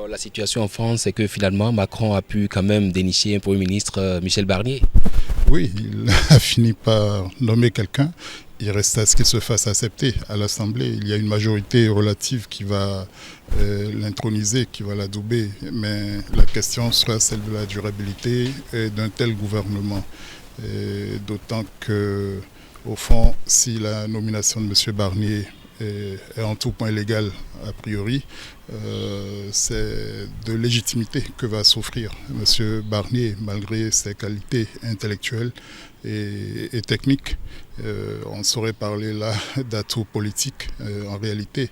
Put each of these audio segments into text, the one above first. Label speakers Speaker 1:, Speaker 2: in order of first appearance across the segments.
Speaker 1: Alors, la situation en France, c'est que finalement, Macron a pu quand même dénicher un Premier ministre, Michel Barnier.
Speaker 2: Oui, il a fini par nommer quelqu'un. Il reste à ce qu'il se fasse accepter à l'Assemblée. Il y a une majorité relative qui va l'introniser, qui va l'adouber. Mais la question sera celle de la durabilité d'un tel gouvernement. D'autant que, au fond, si la nomination de M. Barnier est en tout point légale, a priori, c'est de légitimité que va s'offrir M. Barnier, malgré ses qualités intellectuelles et techniques. On saurait parler là d'atouts politiques en réalité.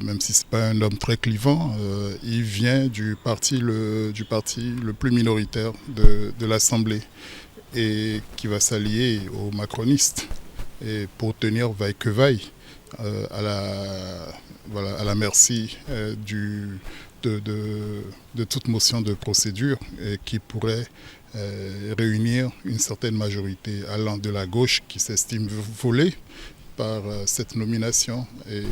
Speaker 2: Même si ce n'est pas un homme très clivant, il vient du parti le plus minoritaire de l'Assemblée et qui va s'allier aux macronistes et pour tenir vaille que vaille à la merci de toute motion de procédure qui pourrait réunir une certaine majorité allant de la gauche qui s'estime volée par cette nomination et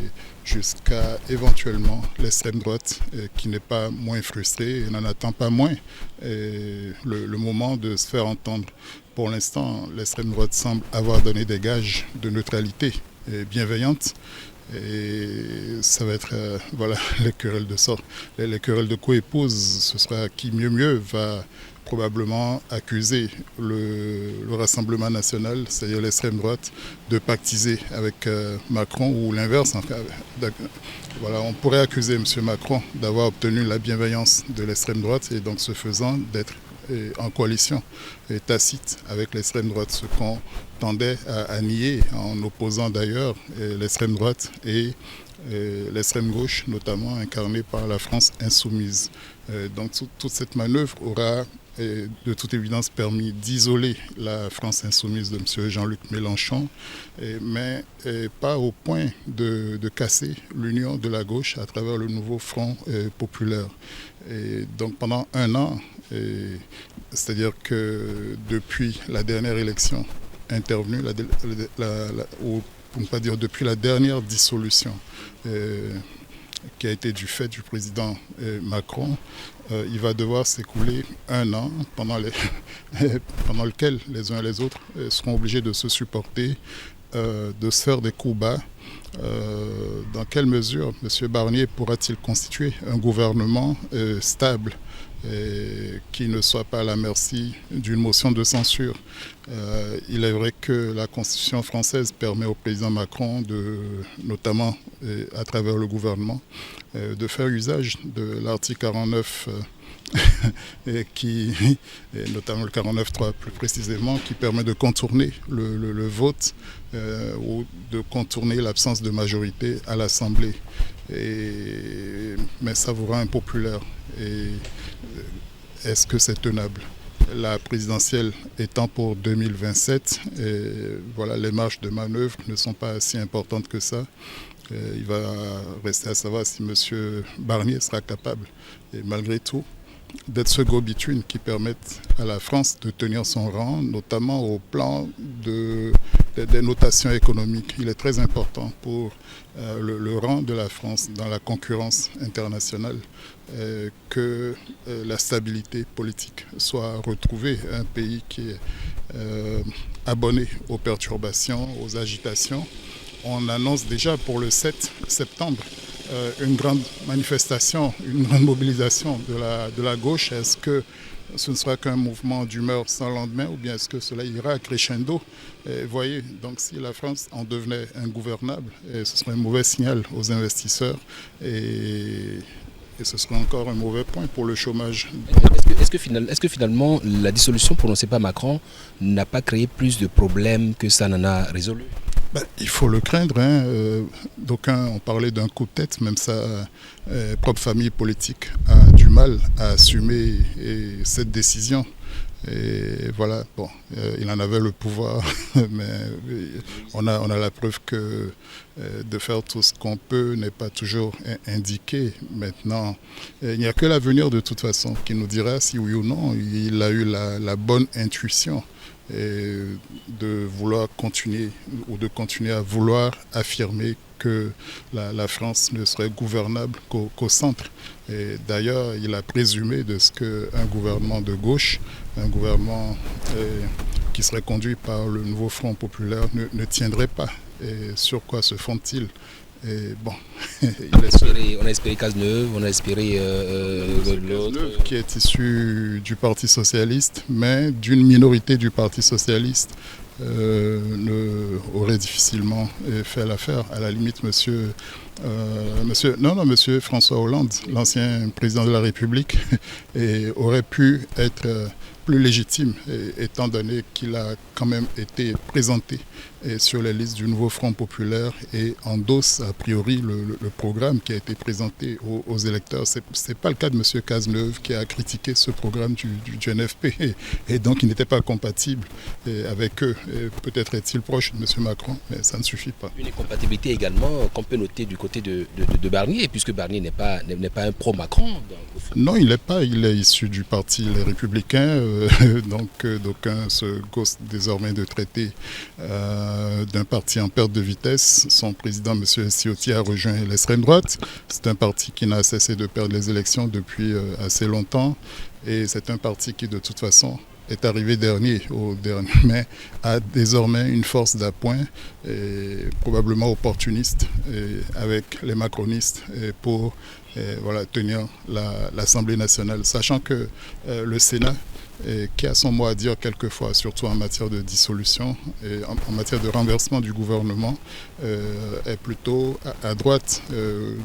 Speaker 2: jusqu'à éventuellement l'extrême droite qui n'est pas moins frustrée et n'en attend pas moins le moment de se faire entendre. Pour l'instant, l'extrême droite semble avoir donné des gages de neutralité bienveillante. Et ça va être les querelles de sort. Les querelles de co-épouse, ce sera qui mieux va probablement accuser le Rassemblement national, c'est-à-dire l'extrême droite, de pactiser avec Macron ou l'inverse. On pourrait accuser M. Macron d'avoir obtenu la bienveillance de l'extrême droite et donc ce faisant d'être en coalition tacite avec l'extrême droite, ce qu'on tendait à nier en opposant d'ailleurs l'extrême droite et l'extrême gauche, notamment incarnée par la France insoumise. Donc toute cette manœuvre aura de toute évidence permis d'isoler la France insoumise de M. Jean-Luc Mélenchon, mais pas au point de casser l'union de la gauche à travers le nouveau Front populaire. Et donc pendant un an, c'est-à-dire que depuis la dernière élection intervenue, ou pour ne pas dire depuis la dernière dissolution qui a été du fait du président Macron, il va devoir s'écouler un an pendant lequel les uns et les autres seront obligés de se supporter, de se faire des coups bas. Dans quelle mesure M. Barnier pourra-t-il constituer un gouvernement stable qui ne soit pas à la merci d'une motion de censure? Il est vrai que la Constitution française permet au président Macron, notamment à travers le gouvernement, de faire usage de l'article 49 et notamment le 49.3 plus précisément, qui permet de contourner le vote ou de contourner l'absence de majorité à l'Assemblée. Mais ça vous rend impopulaire. Est-ce que c'est tenable? La présidentielle étant pour 2027, les marges de manœuvre ne sont pas si importantes que ça. Il va rester à savoir si M. Barnier sera capable, et malgré tout, d'être ce go-between qui permette à la France de tenir son rang, notamment au plan des notations économiques. Il est très important pour le rang de la France dans la concurrence internationale que la stabilité politique soit retrouvée. Un pays qui est abonné aux perturbations, aux agitations. On annonce déjà pour le 7 septembre une grande manifestation, une grande mobilisation de la gauche. Est-ce que ce ne sera qu'un mouvement d'humeur sans lendemain ou bien est-ce que cela ira crescendo? Voyez, donc si la France en devenait ingouvernable, ce serait un mauvais signal aux investisseurs et ce serait encore un mauvais point pour le chômage.
Speaker 1: Est-ce que finalement la dissolution prononcée par Macron n'a pas créé plus de problèmes que ça n'en a résolu?
Speaker 2: Il faut le craindre. D'aucuns ont parlé d'un coup de tête, même sa propre famille politique a du mal à assumer cette décision. Et voilà, il en avait le pouvoir, mais on a la preuve que de faire tout ce qu'on peut n'est pas toujours indiqué. Maintenant, il n'y a que l'avenir de toute façon qui nous dira si oui ou non il a eu la bonne intuition et de vouloir continuer ou de continuer à vouloir affirmer que la France ne serait gouvernable qu'au centre. Et d'ailleurs, il a présumé de ce qu'un gouvernement de gauche, un gouvernement qui serait conduit par le nouveau Front populaire ne tiendrait pas. Et sur quoi se font-ils? Et bon,
Speaker 1: on a espéré Cazeneuve, on a espéré l'autre.
Speaker 2: Qui est issu du Parti socialiste, mais d'une minorité du Parti socialiste, aurait difficilement fait l'affaire. À la limite, monsieur François Hollande, l'ancien président de la République, aurait pu être plus légitime, étant donné qu'il a quand même été présenté sur les listes du nouveau Front populaire et endosse a priori le programme qui a été présenté aux électeurs. Ce n'est pas le cas de M. Cazeneuve qui a critiqué ce programme du NFP et donc il n'était pas compatible avec eux. Peut-être est-il proche de M. Macron, mais ça ne suffit pas.
Speaker 1: Une incompatibilité également qu'on peut noter du côté de Barnier, puisque Barnier n'est pas un pro-Macron.
Speaker 2: Non, il n'est pas. Il est issu du parti Les Républicains. Donc d'aucuns se gossent désormais de traiter d'un parti en perte de vitesse. Son président, M. Ciotti, a rejoint l'extrême droite. C'est un parti qui n'a cessé de perdre les élections depuis assez longtemps. Et c'est un parti qui, de toute façon, est arrivé mais a désormais une force d'appoint, probablement opportuniste, avec les macronistes pour tenir l'Assemblée nationale. Sachant que le Sénat, qui a son mot à dire quelquefois, surtout en matière de dissolution et en matière de renversement du gouvernement, est plutôt à droite.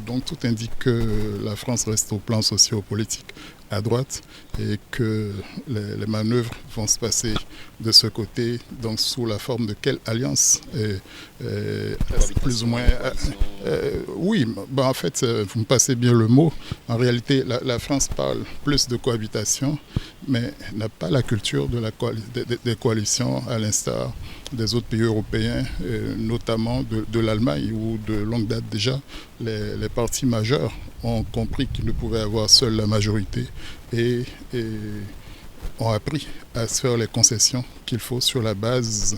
Speaker 2: Donc tout indique que la France reste au plan socio-politique à droite et que les manœuvres vont se passer de ce côté, donc sous la forme de quelle alliance plus ou moins oui, en fait, vous me passez bien le mot. En réalité, la France parle plus de cohabitation, mais n'a pas la culture des coalitions, à l'instar des autres pays européens, notamment de l'Allemagne, où de longue date déjà, les partis majeurs ont compris qu'ils ne pouvaient avoir seuls la majorité et ont appris à se faire les concessions qu'il faut sur la base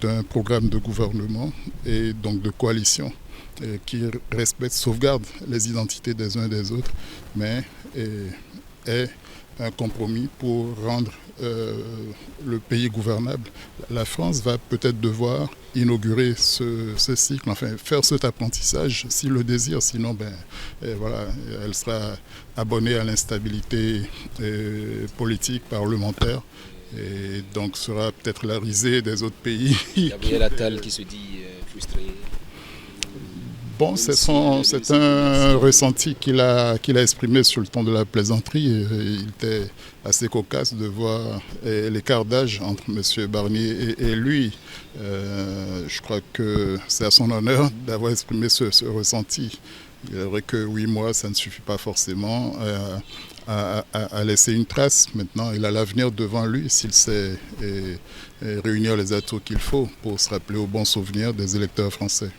Speaker 2: d'un programme de gouvernement et donc de coalition qui respecte, sauvegarde les identités des uns et des autres, mais est un compromis pour rendre le pays gouvernable. La France va peut-être devoir inaugurer ce cycle, enfin faire cet apprentissage s'il le désire, sinon elle sera abonnée à l'instabilité politique, parlementaire et donc sera peut-être la risée des autres pays.
Speaker 1: Gabriel Attal qui se dit frustré.
Speaker 2: Bon, c'est un ressenti qu'il a exprimé sur le ton de la plaisanterie. Il était assez cocasse de voir l'écart d'âge entre M. Barnier et lui. Je crois que c'est à son honneur d'avoir exprimé ce ressenti. Il est vrai que 8 mois, ça ne suffit pas forcément à laisser une trace. Maintenant, il a l'avenir devant lui s'il sait réunir les atouts qu'il faut pour se rappeler au bon souvenir des électeurs français.